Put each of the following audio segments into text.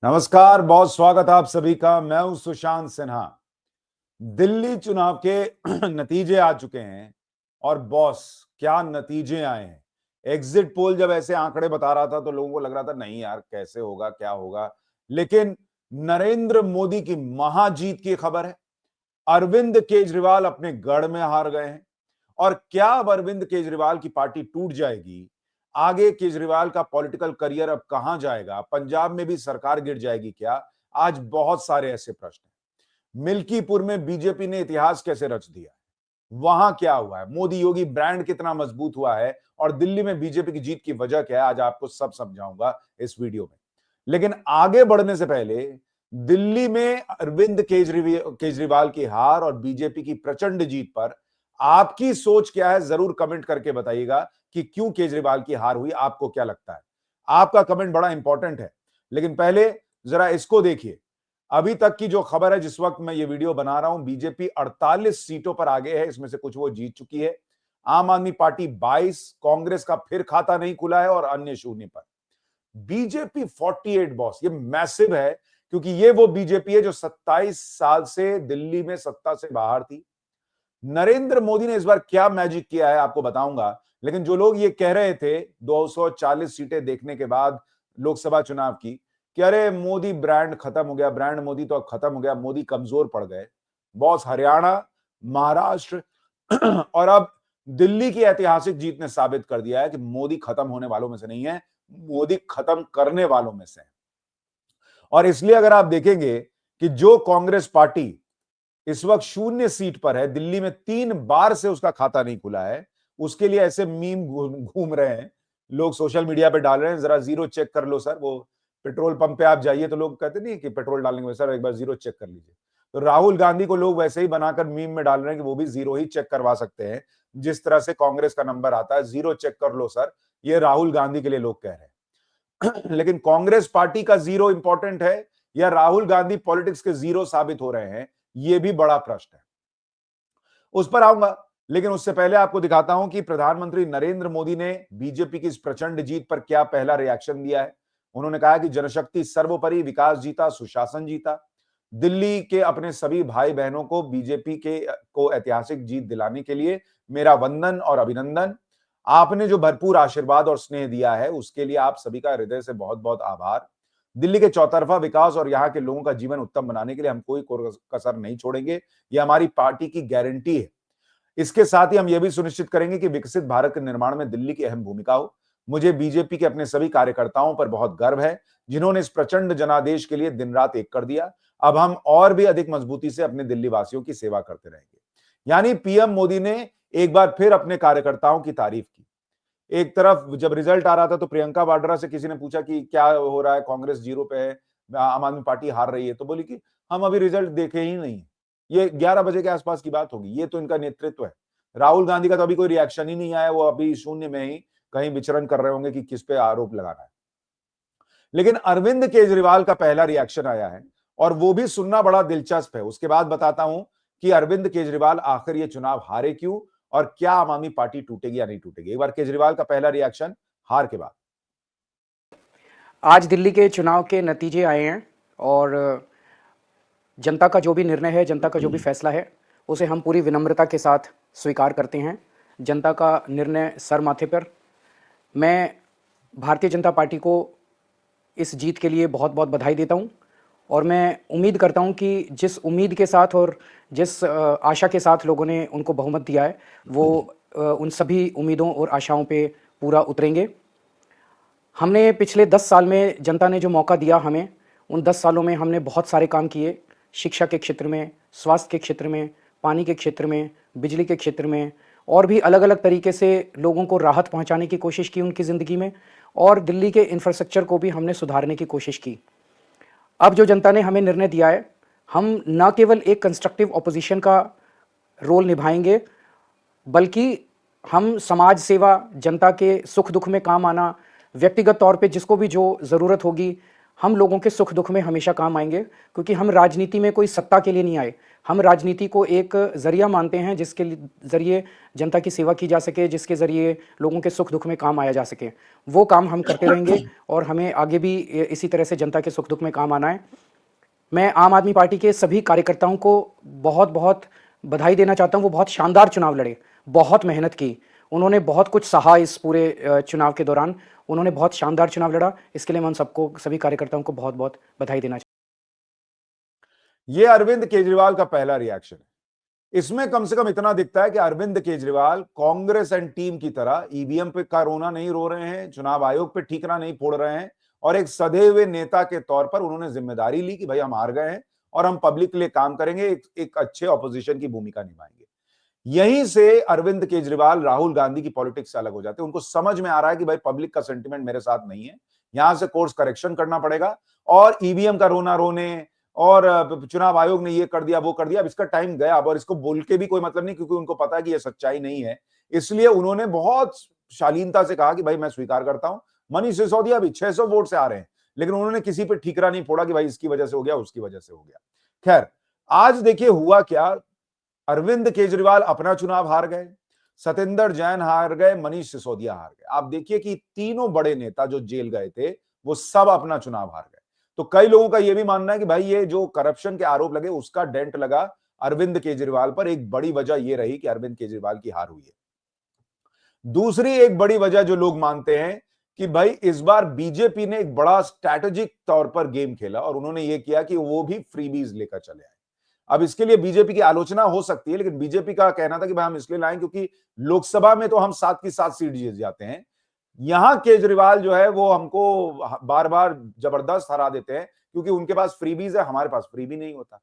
नमस्कार, बहुत स्वागत है आप सभी का। मैं हूं सुशांत सिन्हा। दिल्ली चुनाव के नतीजे आ चुके हैं और बॉस क्या नतीजे आए हैं। एग्जिट पोल जब ऐसे आंकड़े बता रहा था तो लोगों को लग रहा था नहीं यार कैसे होगा क्या होगा, लेकिन नरेंद्र मोदी की महाजीत की खबर है। अरविंद केजरीवाल अपने गढ़ में हार गए हैं और क्या अब अरविंद केजरीवाल की पार्टी टूट जाएगी? आगे केजरीवाल का पॉलिटिकल करियर अब कहां जाएगा? पंजाब में भी सरकार गिर जाएगी क्या? आज बहुत सारे ऐसे प्रश्न हैं। मिल्कीपुर में बीजेपी ने इतिहास कैसे रच दिया? वहां क्या हुआ है? मोदी योगी ब्रांड कितना मजबूत हुआ है और दिल्ली में बीजेपी की जीत की वजह क्या है? आज आपको सब समझाऊंगा इस वीडियो में। लेकिन आगे बढ़ने से पहले दिल्ली में अरविंद केजरीवाल की हार और बीजेपी की प्रचंड जीत पर आपकी सोच क्या है? जरूर कमेंट करके बताइएगा कि क्यों केजरीवाल की हार हुई, आपको क्या लगता है? आपका कमेंट बड़ा इंपॉर्टेंट है। लेकिन पहले जरा इसको देखिए। अभी तक की जो खबर है, जिस वक्त मैं ये वीडियो बना रहा हूं, बीजेपी 48 सीटों पर आगे है, इसमें से कुछ वो जीत चुकी है। आम आदमी पार्टी 22, कांग्रेस का फिर खाता नहीं खुला है और अन्य शून्य पर। बीजेपी 48 बॉस, ये मैसिव है क्योंकि ये वो बीजेपी है जो 27 साल से दिल्ली में सत्ता से बाहर थी। नरेंद्र मोदी ने इस बार क्या मैजिक किया है आपको बताऊंगा। लेकिन जो लोग ये कह रहे थे 240 सीटें देखने के बाद लोकसभा चुनाव की कि अरे मोदी ब्रांड खत्म हो गया, ब्रांड मोदी तो अब खत्म हो गया, मोदी कमजोर पड़ गए, बॉस हरियाणा, महाराष्ट्र और अब दिल्ली की ऐतिहासिक जीत ने साबित कर दिया है कि मोदी खत्म होने वालों में से नहीं है, मोदी खत्म करने वालों में से है। और इसलिए अगर आप देखेंगे कि जो कांग्रेस पार्टी इस वक्त शून्य सीट पर है, दिल्ली में 3 बार से उसका खाता नहीं खुला है, उसके लिए ऐसे मीम घूम रहे हैं, लोग सोशल मीडिया पे डाल रहे हैं, जरा जीरो चेक कर लो सर। वो पेट्रोल पंप पे आप जाइए तो लोग कहते नहीं कि पेट्रोल डालने के सर एक बार जीरो चेक कर लीजिए। तो राहुल गांधी को लोग वैसे ही बनाकर मीम में डाल रहे हैं कि वो भी जीरो ही चेक करवा सकते हैं। जिस तरह से कांग्रेस का नंबर आता है, जीरो चेक कर लो सर, ये राहुल गांधी के लिए लोग कह रहे हैं। लेकिन कांग्रेस पार्टी का जीरो इंपॉर्टेंट है या राहुल गांधी पॉलिटिक्स के जीरो साबित हो रहे हैं, ये भी बड़ा प्रश्न है, उस पर आऊंगा। लेकिन उससे पहले आपको दिखाता हूं कि प्रधानमंत्री नरेंद्र मोदी ने बीजेपी की इस प्रचंड जीत पर क्या पहला रिएक्शन दिया है। उन्होंने कहा कि जनशक्ति सर्वोपरि, विकास जीता, सुशासन जीता। दिल्ली के अपने सभी भाई बहनों को बीजेपी के को ऐतिहासिक जीत दिलाने के लिए मेरा वंदन और अभिनंदन। आपने जो भरपूर आशीर्वाद और स्नेह दिया है उसके लिए आप सभी का हृदय से बहुत बहुत आभार। दिल्ली के चौतरफा विकास और यहाँ के लोगों का जीवन उत्तम बनाने के लिए हम कोई कसर नहीं छोड़ेंगे, ये हमारी पार्टी की गारंटी है। इसके साथ ही हम यह भी सुनिश्चित करेंगे कि विकसित भारत के निर्माण में दिल्ली की अहम भूमिका हो। मुझे बीजेपी के अपने सभी कार्यकर्ताओं पर बहुत गर्व है जिन्होंने इस प्रचंड जनादेश के लिए दिन रात एक कर दिया। अब हम और भी अधिक मजबूती से अपने दिल्ली वासियों की सेवा करते रहेंगे। यानी पीएम मोदी ने एक बार फिर अपने कार्यकर्ताओं की तारीफ की। एक तरफ जब रिजल्ट आ रहा था तो प्रियंका वाड्रा से किसी ने पूछा कि क्या हो रहा है, कांग्रेस जीरो पे है, आम आदमी पार्टी हार रही है, तो बोली कि हम अभी रिजल्ट देखे ही नहीं। ये 11 बजे के आसपास की बात होगी, ये तो इनका नेतृत्व है। राहुल गांधी का तो अभी कोई रिएक्शन ही नहीं आया, वो अभी शून्य में ही कहीं विचरण कर रहे होंगे कि किस पे आरोप लगाना है। लेकिन अरविंद केजरीवाल का पहला रिएक्शन आया है और वो भी सुनना बड़ा दिलचस्प है। उसके बाद बताता हूं कि अरविंद केजरीवाल आखिर ये चुनाव हारे क्यों और क्या आम आदमी पार्टी टूटेगी या नहीं टूटेगी। एक बार केजरीवाल का पहला रिएक्शन हार के बाद। आज दिल्ली के चुनाव के नतीजे आए हैं और जनता का जो भी निर्णय है, जनता का जो भी फैसला है, उसे हम पूरी विनम्रता के साथ स्वीकार करते हैं। जनता का निर्णय सर माथे पर। मैं भारतीय जनता पार्टी को इस जीत के लिए बहुत बहुत बधाई देता हूं और मैं उम्मीद करता हूं कि जिस उम्मीद के साथ और जिस आशा के साथ लोगों ने उनको बहुमत दिया है, वो उन सभी उम्मीदों और आशाओं पे पूरा उतरेंगे। हमने पिछले 10 साल में जनता ने जो मौका दिया हमें, उन 10 सालों में हमने बहुत सारे काम किए। शिक्षा के क्षेत्र में, स्वास्थ्य के क्षेत्र में, पानी के क्षेत्र में, बिजली के क्षेत्र में और भी अलग अलग तरीके से लोगों को राहत पहुंचाने की कोशिश की उनकी ज़िंदगी में, और दिल्ली के इंफ्रास्ट्रक्चर को भी हमने सुधारने की कोशिश की। अब जो जनता ने हमें निर्णय दिया है, हम न केवल एक कंस्ट्रक्टिव ऑपोजिशन का रोल निभाएंगे, बल्कि हम समाज सेवा, जनता के सुख दुख में काम आना, व्यक्तिगत तौर पे जिसको भी जो ज़रूरत होगी, हम लोगों के सुख दुख में हमेशा काम आएंगे, क्योंकि हम राजनीति में कोई सत्ता के लिए नहीं आए। हम राजनीति को एक जरिया मानते हैं जिसके जरिए जनता की सेवा की जा सके, जिसके जरिए लोगों के सुख दुख में काम आया जा सके। वो काम हम करते रहेंगे और हमें आगे भी इसी तरह से जनता के सुख दुख में काम आना है। मैं आम आदमी पार्टी के सभी कार्यकर्ताओं को बहुत बहुत बधाई देना चाहता हूं। वो बहुत शानदार चुनाव लड़े, बहुत मेहनत की, उन्होंने बहुत कुछ सहा इस पूरे चुनाव के दौरान। उन्होंने बहुत शानदार चुनाव लड़ा, इसके लिए मैं उन सबको, सभी कार्यकर्ताओं को बहुत बहुत बधाई देना ये अरविंद केजरीवाल का पहला रिएक्शन है। इसमें कम से कम इतना दिखता है कि अरविंद केजरीवाल कांग्रेस एंड टीम की तरह ईवीएम पे का रोना नहीं रो रहे हैं, चुनाव आयोग पे ठीकरा नहीं फोड़ रहे हैं, और एक सधे हुए नेता के तौर पर उन्होंने जिम्मेदारी ली कि भाई हम हार गए हैं और हम पब्लिक के लिए काम करेंगे, एक अच्छे ऑपोजिशन की भूमिका निभाएंगे। यहीं से अरविंद केजरीवाल राहुल गांधी की पॉलिटिक्स से अलग हो जाते हैं। उनको समझ में आ रहा है कि भाई पब्लिक का सेंटिमेंट मेरे साथ नहीं है, यहां से कोर्स करेक्शन करना पड़ेगा, और ईवीएम का रोना रोने और चुनाव आयोग ने ये कर दिया वो कर दिया, अब इसका टाइम गया। अब और इसको बोल के भी कोई मतलब नहीं, क्योंकि उनको पता है कि ये सच्चाई नहीं है। इसलिए उन्होंने बहुत शालीनता से कहा कि भाई मैं स्वीकार करता हूं, मनीष सिसोदिया भी 600 वोट से आ रहे हैं, लेकिन उन्होंने किसी पे ठीकरा नहीं फोड़ा कि भाई इसकी वजह से हो गया, उसकी वजह से हो गया। खैर, आज देखिए हुआ क्या। अरविंद केजरीवाल अपना चुनाव हार गए, सतेंद्र जैन हार गए, मनीष सिसोदिया हार गए। आप देखिए कि तीनों बड़े नेता जो जेल गए थे वो सब अपना चुनाव हार गए। तो कई लोगों का यह भी मानना है कि भाई ये जो करप्शन के आरोप लगे उसका डेंट लगा अरविंद केजरीवाल पर। एक बड़ी वजह यह रही कि अरविंद केजरीवाल की हार हुई है। दूसरी एक बड़ी वजह जो लोग मानते हैं कि भाई इस बार बीजेपी ने एक बड़ा स्ट्रैटेजिक तौर पर गेम खेला और उन्होंने ये किया कि वो भी फ्रीबीज लेकर चले आए। अब इसके लिए बीजेपी की आलोचना हो सकती है, लेकिन बीजेपी का कहना था कि भाई हम इसलिए लाएं क्योंकि लोकसभा में तो हम 7 की 7 सीट जीत जाते हैं, यहां केजरीवाल जो है वो हमको बार बार जबरदस्त हरा देते हैं क्योंकि उनके पास फ्रीबीज है, हमारे पास फ्रीबी नहीं होता।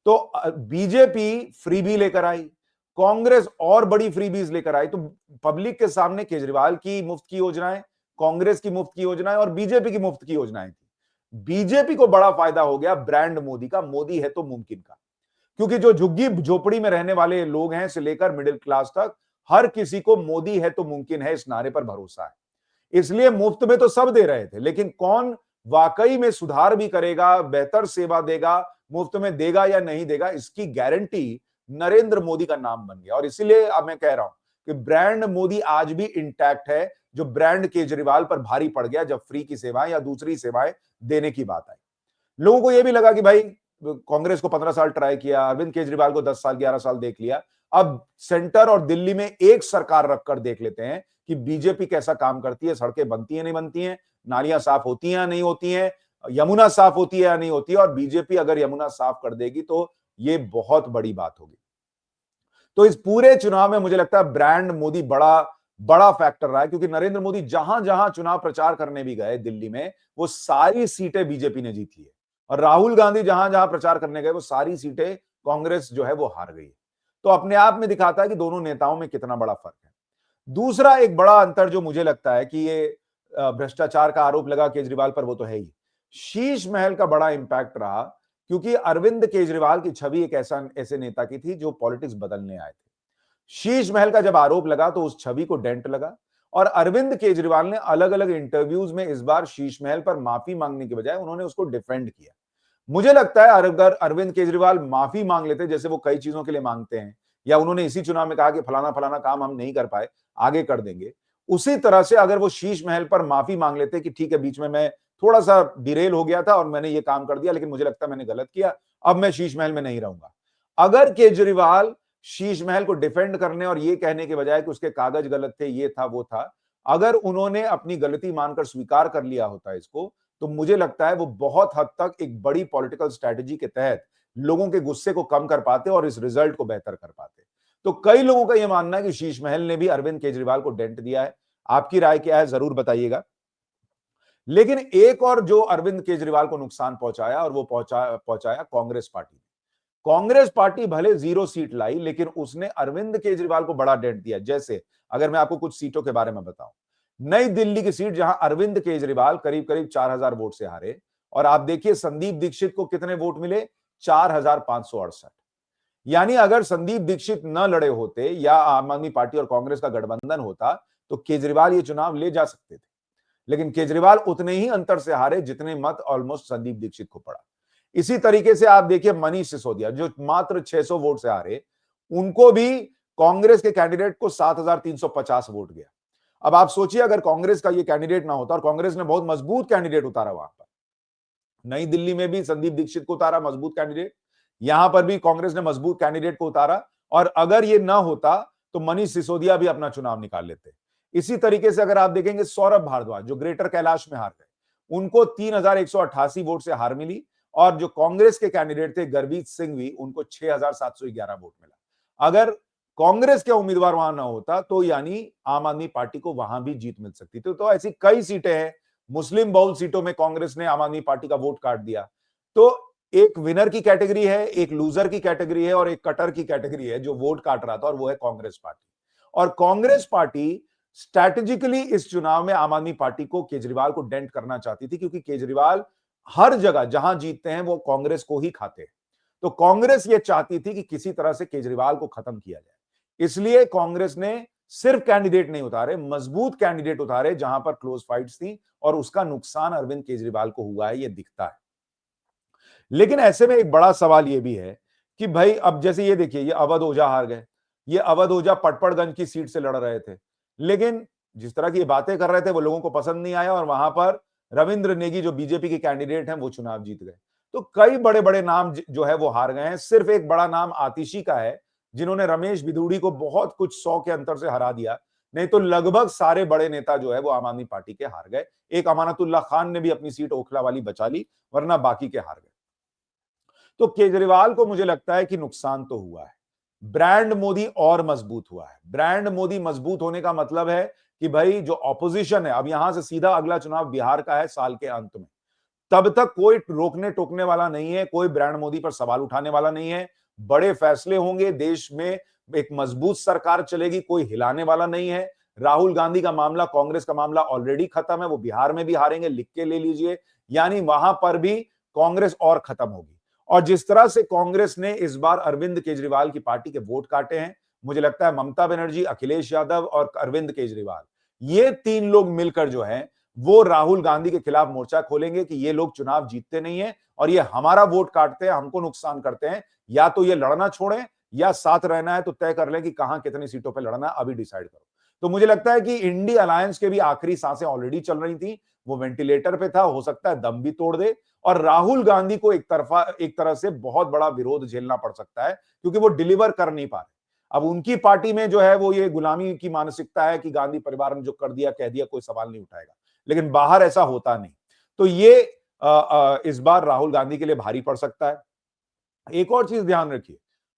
तो बीजेपी फ्रीबी लेकर आई, कांग्रेस और बड़ी फ्रीबीज लेकर आई। तो पब्लिक के सामने केजरीवाल की मुफ्त की योजनाएं, कांग्रेस की मुफ्त की योजनाएं और बीजेपी की मुफ्त की योजनाएं थी। बीजेपी को बड़ा फायदा हो गया ब्रांड मोदी का, मोदी है तो मुमकिन का, क्योंकि जो झुग्गी झोपड़ी में रहने वाले लोग हैं से लेकर मिडिल क्लास तक, हर किसी को मोदी है तो मुमकिन है इस नारे पर भरोसा है। इसलिए मुफ्त में तो सब दे रहे थे, लेकिन कौन वाकई में सुधार भी करेगा, बेहतर सेवा देगा, मुफ्त में देगा या नहीं देगा, इसकी गारंटी नरेंद्र मोदी का नाम बन गया। और इसीलिए अब मैं कह रहा हूं कि ब्रांड मोदी आज भी इंटैक्ट है, जो ब्रांड केजरीवाल पर भारी पड़ गया जब फ्री की सेवाएं या दूसरी सेवाएं देने की बात आई। लोगों को यह भी लगा कि भाई कांग्रेस को 15 साल ट्राई किया, अरविंद केजरीवाल को 10 साल 11 साल देख लिया, अब सेंटर और दिल्ली में एक सरकार रखकर देख लेते हैं कि बीजेपी कैसा काम करती है, सड़कें बनती हैं नहीं बनती हैं, नालियां साफ होती हैं या नहीं होती हैं, यमुना साफ होती है या नहीं होती है। और बीजेपी अगर यमुना साफ कर देगी तो ये बहुत बड़ी बात होगी। तो इस पूरे चुनाव में मुझे लगता है ब्रांड मोदी बड़ा बड़ा फैक्टर रहा है, क्योंकि नरेंद्र मोदी जहां जहां चुनाव प्रचार करने भी गए दिल्ली में, वो सारी सीटें बीजेपी ने जीती है, और राहुल गांधी जहां जहां प्रचार करने गए वो सारी सीटें कांग्रेस जो है वो हार गई है। तो अपने आप में दिखाता है कि दोनों नेताओं में कितना बड़ा फर्क है। दूसरा एक बड़ा अंतर जो मुझे लगता है कि ये भ्रष्टाचार का आरोप लगा केजरीवाल पर, वो तो है ही, शीश महल का बड़ा इंपैक्ट रहा, क्योंकि अरविंद केजरीवाल की छवि एक ऐसे नेता की थी जो पॉलिटिक्स बदलने आए थे। शीश महल का जब आरोप लगा तो उस छवि को डेंट लगा, और अरविंद केजरीवाल ने अलग अलग इंटरव्यूज में इस बार शीश महल पर माफी मांगने के बजाय उन्होंने उसको डिफेंड किया। मुझे लगता है अगर अरविंद केजरीवाल माफी मांग लेते, जैसे वो कई चीजों के लिए मांगते हैं, या उन्होंने इसी चुनाव में कहा कि फलाना फलाना काम हम नहीं कर पाए, आगे कर देंगे, उसी तरह से अगर वो शीश महल पर माफी मांग लेते कि ठीक है बीच में मैं थोड़ा सा डिरेल हो गया था और मैंने ये काम कर दिया, लेकिन मुझे लगता है मैंने गलत किया, अब मैं शीश महल में नहीं रहूंगा। अगर केजरीवाल शीश महल को डिफेंड करने और ये कहने के बजाय कि उसके कागज गलत थे, ये था वो था, अगर उन्होंने अपनी गलती मानकर स्वीकार कर लिया होता इसको, तो मुझे लगता है वो बहुत हद तक एक बड़ी पॉलिटिकल स्ट्रैटेजी के तहत लोगों के गुस्से को कम कर पाते और इस रिजल्ट को बेहतर कर पाते। तो कई लोगों का यह मानना है कि शीश महल ने भी अरविंद केजरीवाल को डेंट दिया है। आपकी राय क्या है जरूर बताइएगा। लेकिन एक और जो अरविंद केजरीवाल को नुकसान पहुंचाया, और वो पहुंचाया कांग्रेस पार्टी। कांग्रेस पार्टी भले 0 सीट लाई, लेकिन उसने अरविंद केजरीवाल को बड़ा डेंट दिया। जैसे अगर मैं आपको कुछ सीटों के बारे में बताऊं, नई दिल्ली की सीट जहां अरविंद केजरीवाल करीब करीब 4000 वोट से हारे, और आप देखिए संदीप दीक्षित को कितने वोट मिले, 4568। यानी अगर संदीप दीक्षित न लड़े होते या आम आदमी पार्टी और कांग्रेस का गठबंधन होता तो केजरीवाल ये चुनाव ले जा सकते थे। लेकिन केजरीवाल उतने ही अंतर से हारे जितने मत ऑलमोस्ट संदीप दीक्षित को पड़ा। इसी तरीके से आप देखिए मनीष सिसोदिया जो मात्र 600 वोट से हारे, उनको भी कांग्रेस के कैंडिडेट को 7350 वोट गया। अब आप सोचिए अगर कांग्रेस का ये कैंडिडेट ना होता, और कांग्रेस ने बहुत मजबूत कैंडिडेट उतारा वहां पर, नई दिल्ली में भी संदीप दीक्षित को उतारा मजबूत कैंडिडेट, यहां पर भी कांग्रेस ने मजबूत कैंडिडेट को उतारा, और अगर ये ना होता तो मनीष सिसोदिया भी अपना चुनाव निकाल लेते। इसी तरीके से अगर आप देखेंगे सौरभ भारद्वाज जो ग्रेटर कैलाश में हार गए, उनको 3188 वोट से हार मिली, और जो कांग्रेस के कैंडिडेट थे गुरमीत सिंह भी, उनको 6711 वोट मिला। अगर कांग्रेस का उम्मीदवार वहां ना होता तो यानी आम आदमी पार्टी को वहां भी जीत मिल सकती थी। तो ऐसी कई सीटें हैं, मुस्लिम बहुल सीटों में कांग्रेस ने आम आदमी पार्टी का वोट काट दिया। तो एक विनर की कैटेगरी है, एक लूजर की कैटेगरी है, और एक कटर की कैटेगरी है जो वोट काट रहा था, और वो है कांग्रेस पार्टी। और कांग्रेस पार्टी स्ट्रैटेजिकली इस चुनाव में आम आदमी पार्टी को, केजरीवाल को डेंट करना चाहती थी, क्योंकि केजरीवाल हर जगह जहां जीतते हैं वो कांग्रेस को ही खाते हैं। तो कांग्रेस ये चाहती थी कि किसी तरह से केजरीवाल को खत्म किया जाए, इसलिए कांग्रेस ने सिर्फ कैंडिडेट नहीं उतारे, मजबूत कैंडिडेट उतारे जहां पर क्लोज फाइट्स थी, और उसका नुकसान अरविंद केजरीवाल को हुआ है, ये दिखता है। लेकिन ऐसे में एक बड़ा सवाल यह भी है कि भाई अब जैसे ये देखिए, ये अवध ओझा हार गए, ये अवध ओझा पटपड़गंज की सीट से लड़ रहे थे, लेकिन जिस तरह की ये बातें कर रहे थे वो लोगों को पसंद नहीं आया, और वहां पर रविंद्र नेगी जो बीजेपी के कैंडिडेट हैं वो चुनाव जीत गए। तो कई बड़े बड़े नाम जो है वो हार गए हैं। सिर्फ एक बड़ा नाम आतिशी का है, जिन्होंने रमेश बिधूड़ी को बहुत कुछ 100 के अंतर से हरा दिया, नहीं तो लगभग सारे बड़े नेता जो है वो आम आदमी पार्टी के हार गए। एक अमानतुल्लाह खान ने भी अपनी सीट ओखला वाली बचा ली, वरना बाकी के हार गए। तो केजरीवाल को मुझे लगता है कि नुकसान तो हुआ है, ब्रांड मोदी और मजबूत हुआ है। ब्रांड मोदी मजबूत होने का मतलब है कि भाई जो ऑपोजिशन है, अब यहां से सीधा अगला चुनाव बिहार का है साल के अंत में, तब तक कोई रोकने टोकने वाला नहीं है, कोई ब्रांड मोदी पर सवाल उठाने वाला नहीं है, बड़े फैसले होंगे, देश में एक मजबूत सरकार चलेगी, कोई हिलाने वाला नहीं है। राहुल गांधी का मामला, कांग्रेस का मामला ऑलरेडी खत्म है, वो बिहार में भी हारेंगे, लिख के ले लीजिए, यानी वहां पर भी कांग्रेस और खत्म होगी। और जिस तरह से कांग्रेस ने इस बार अरविंद केजरीवाल की पार्टी के वोट काटे हैं, मुझे लगता है ममता बनर्जी, अखिलेश यादव और अरविंद केजरीवाल, ये तीन लोग मिलकर जो है वो राहुल गांधी के खिलाफ मोर्चा खोलेंगे कि ये लोग चुनाव जीतते नहीं है और ये हमारा वोट काटते हैं, हमको नुकसान करते हैं, या तो ये लड़ना छोड़ें या साथ रहना है तो तय कर लें कि कहां कितनी सीटों पर लड़ना है, अभी डिसाइड करो। तो मुझे लगता है कि इंडी अलायंस के भी आखिरी सांसें ऑलरेडी चल रही थी, वो वेंटिलेटर पे था, हो सकता है दम भी तोड़ दे, और राहुल गांधी को एक तरह से बहुत बड़ा विरोध झेलना पड़ सकता है, क्योंकि वो डिलीवर कर नहीं पा रहे। अब उनकी पार्टी में जो है वो ये गुलामी की मानसिकता है कि गांधी परिवार ने जो कर दिया कह दिया, कोई सवाल नहीं उठाएगा, लेकिन बाहर ऐसा होता नहीं। तो ये इस बार राहुल गांधी के लिए भारी पड़ सकता है। एक और चीज ध्यान रखिए,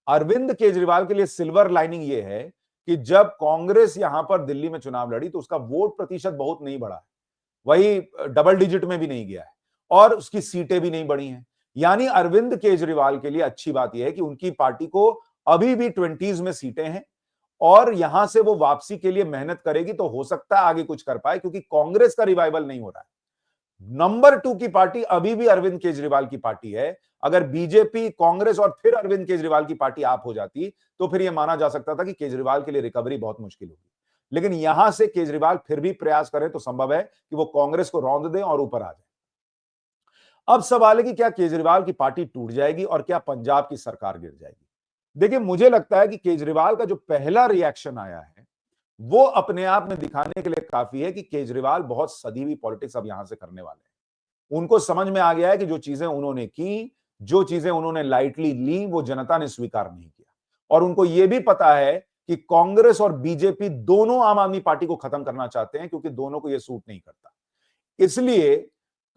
अरविंद केजरीवाल के लिए सिल्वर लाइनिंग ये है कि जब कांग्रेस यहां पर दिल्ली में चुनाव लड़ी तो उसका वोट प्रतिशत बहुत नहीं बढ़ा है, वही डबल डिजिट में भी नहीं गया है, और उसकी सीटें भी नहीं बढ़ी हैं। यानी अरविंद केजरीवाल के लिए अच्छी बात यह है कि उनकी पार्टी को अभी भी 20s में सीटें हैं, और यहां से वो वापसी के लिए मेहनत करेगी तो हो सकता है आगे कुछ कर पाए, क्योंकि कांग्रेस का रिवाइवल नहीं हो रहा है। नंबर 2 की पार्टी अभी भी अरविंद केजरीवाल की पार्टी है। अगर बीजेपी, कांग्रेस और फिर अरविंद केजरीवाल की पार्टी आप हो जाती तो फिर यह माना जा सकता था कि केजरीवाल के लिए रिकवरी बहुत मुश्किल होगी। लेकिन यहां से केजरीवाल फिर भी प्रयास करें तो संभव है कि वो कांग्रेस को रौंद दें और ऊपर आ जाए। अब सवाल है कि क्या केजरीवाल की पार्टी टूट जाएगी और क्या पंजाब की सरकार गिर जाएगी? देखिए, मुझे लगता है कि केजरीवाल का जो पहला रिएक्शन आया है वो अपने आप में दिखाने के लिए काफी है कि केजरीवाल बहुत सदी हुई पॉलिटिक्स अब यहां से करने वाले हैं। उनको समझ में आ गया है कि जो चीजें उन्होंने की, जो चीजें उन्होंने लाइटली ली, वो जनता ने स्वीकार नहीं किया, और उनको यह भी पता है कि कांग्रेस और बीजेपी दोनों आम आदमी पार्टी को खत्म करना चाहते हैं, क्योंकि दोनों को यह सूट नहीं करता। इसलिए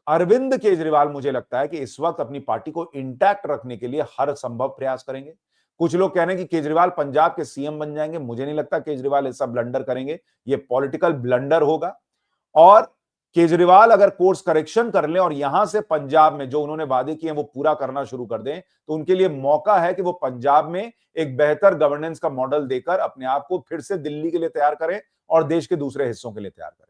अरविंद केजरीवाल, मुझे लगता है कि इस वक्त अपनी पार्टी को इंटैक्ट रखने के लिए हर संभव प्रयास करेंगे। कुछ लोग कह रहे हैं कि केजरीवाल पंजाब के सीएम बन जाएंगे, मुझे नहीं लगता केजरीवाल ऐसा ब्लंडर करेंगे, ये पॉलिटिकल ब्लंडर होगा। और केजरीवाल अगर कोर्स करेक्शन कर ले और यहां से पंजाब में जो उन्होंने वादे किए वो पूरा करना शुरू कर दें, तो उनके लिए मौका है कि वो पंजाब में एक बेहतर गवर्नेंस का मॉडल देकर अपने आप को फिर से दिल्ली के लिए तैयार करें और देश के दूसरे हिस्सों के लिए तैयार करें।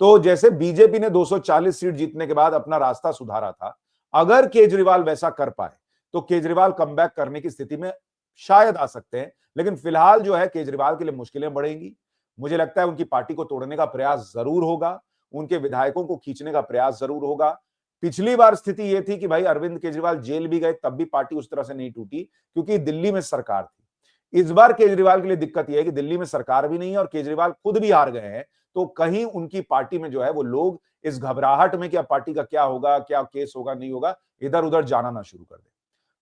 तो जैसे बीजेपी ने 240 सीट जीतने के बाद अपना रास्ता सुधारा था, अगर केजरीवाल वैसा कर पाए तो केजरीवाल कमबैक करने की स्थिति में शायद आ सकते हैं। लेकिन फिलहाल जो है केजरीवाल के लिए मुश्किलें बढ़ेंगी। मुझे लगता है उनकी पार्टी को तोड़ने का प्रयास जरूर होगा। उनके विधायकों को खींचने का प्रयास जरूर होगा। पिछली बार स्थिति यह थी कि भाई अरविंद केजरीवाल जेल भी गए, तब भी पार्टी उस तरह से नहीं टूटी क्योंकि दिल्ली में सरकार थी। इस बार केजरीवाल के लिए दिक्कत यह है कि दिल्ली में सरकार भी नहीं है और केजरीवाल खुद भी हार गए हैं, तो कहीं उनकी पार्टी में जो है वो लोग इस घबराहट में कि अब पार्टी का क्या होगा, क्या केस होगा, नहीं होगा, इधर उधर जाना ना शुरू कर दे।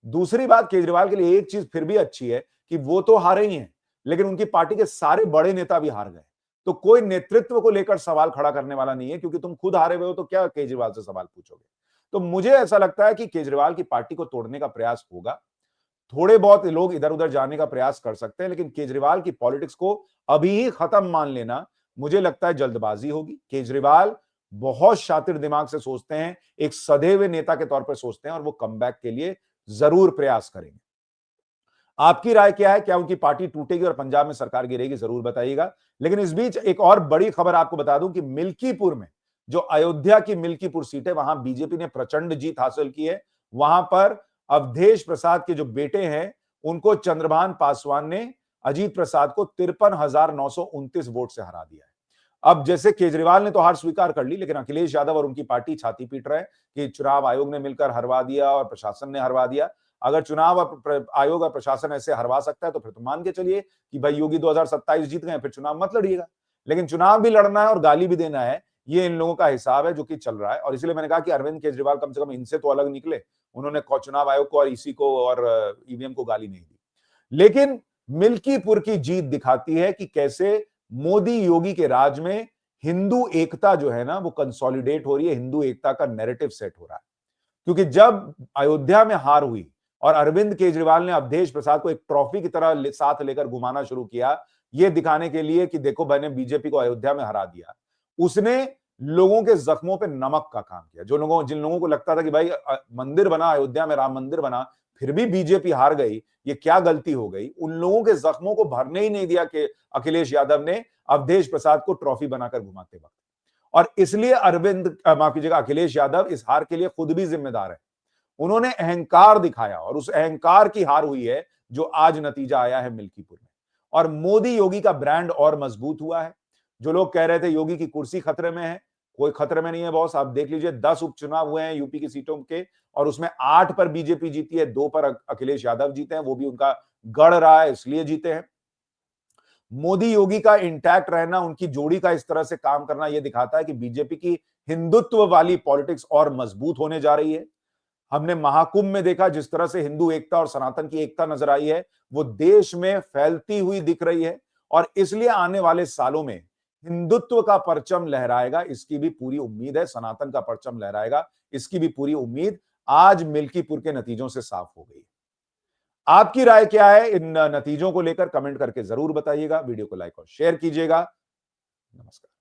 दूसरी बात, केजरीवाल के लिए एक चीज फिर भी अच्छी है कि वो तो हारे ही हैं, लेकिन उनकी पार्टी के सारे बड़े नेता भी हार गए, तो कोई नेतृत्व को लेकर सवाल खड़ा करने वाला नहीं है, क्योंकि तुम खुद हारे हुए हो तो क्या केजरीवाल से सवाल पूछोगे। तो मुझे ऐसा लगता है कि केजरीवाल की पार्टी को तोड़ने का प्रयास होगा। थोड़े बहुत लोग इधर उधर जाने का प्रयास कर सकते हैं, लेकिन केजरीवाल की पॉलिटिक्स को अभी ही खत्म मान लेना मुझे लगता है जल्दबाजी होगी। केजरीवाल बहुत शातिर दिमाग से सोचते हैं, एक सधे हुए नेता के तौर पर सोचते हैं और वो कमबैक के लिए जरूर प्रयास करेंगे। आपकी राय क्या है? क्या उनकी पार्टी टूटेगी और पंजाब में सरकार गिरेगी? जरूर बताइएगा। लेकिन इस बीच एक और बड़ी खबर आपको बता दूं कि मिल्कीपुर में, जो अयोध्या की मिल्कीपुर सीट है, वहां बीजेपी ने प्रचंड जीत हासिल की है। वहां पर अवधेश प्रसाद के जो बेटे हैं, उनको चंद्रभान पासवान ने अजीत प्रसाद को 53,929 वोट से हरा दिया है। अब जैसे केजरीवाल ने तो हार स्वीकार कर ली, लेकिन अखिलेश यादव और उनकी पार्टी छाती पीट रहे हैं कि चुनाव आयोग ने मिलकर हरवा दिया और प्रशासन ने हरवा दिया। अगर चुनाव आयोग और प्रशासन ऐसे हरवा सकता है तो फिर तो मान के चलिए कि भाई योगी 2027 जीत गए, फिर चुनाव मत लड़िएगा। लेकिन चुनाव भी लड़ना है और गाली भी देना है, ये इन लोगों का हिसाब है जो कि चल रहा है। और इसलिए मैंने कहा कि अरविंद केजरीवाल कम से कम इनसे तो अलग निकले। उन्होंने चुनाव आयोग को और ईसी को और ईवीएम को गाली नहीं दी। लेकिन मिल्कीपुर की जीत दिखाती है कि कैसे मोदी योगी के राज में हिंदू एकता जो है ना, वो कंसोलिडेट हो रही है, हिंदू एकता का नैरेटिव सेट हो रहा है। क्योंकि जब अयोध्या में हार हुई और अरविंद केजरीवाल ने अवधेश प्रसाद को एक ट्रॉफी की तरह साथ लेकर घुमाना शुरू किया, यह दिखाने के लिए कि देखो मैंने बीजेपी को अयोध्या में हरा दिया, उसने लोगों के जख्मों पे नमक का काम किया। जिन लोगों को लगता था कि भाई मंदिर बना अयोध्या में, राम मंदिर बना, फिर भी बीजेपी हार गई, ये क्या गलती हो गई, उन लोगों के जख्मों को भरने ही नहीं दिया कि अखिलेश यादव ने अवधेश प्रसाद को ट्रॉफी बनाकर घुमाते वक्त। और इसलिए माफ कीजिएगा, अखिलेश यादव इस हार के लिए खुद भी जिम्मेदार है। उन्होंने अहंकार दिखाया और उस अहंकार की हार हुई है जो आज नतीजा आया है मिल्कीपुर में। और मोदी योगी का ब्रांड और मजबूत हुआ है। जो लोग कह रहे थे योगी की कुर्सी खतरे में है, कोई खतरे में नहीं है बॉस। आप देख लीजिए, 10 उपचुनाव हुए हैं यूपी की सीटों के और उसमें 8 पर बीजेपी जीती है, 2 पर अखिलेश यादव जीते हैं, वो भी उनका गढ़ रहा है इसलिए जीते हैं। मोदी योगी का इंटैक्ट रहना, उनकी जोड़ी का इस तरह से काम करना, यह दिखाता है कि बीजेपी की हिंदुत्व वाली पॉलिटिक्स और मजबूत होने जा रही है। हमने महाकुंभ में देखा जिस तरह से हिंदू एकता और सनातन की एकता नजर आई है, वो देश में फैलती हुई दिख रही है। और इसलिए आने वाले सालों में हिंदुत्व का परचम लहराएगा, इसकी भी पूरी उम्मीद है। सनातन का परचम लहराएगा, इसकी भी पूरी उम्मीद आज मिल्कीपुर के नतीजों से साफ हो गई। आपकी राय क्या है इन नतीजों को लेकर? कमेंट करके जरूर बताइएगा। वीडियो को लाइक और शेयर कीजिएगा। नमस्कार।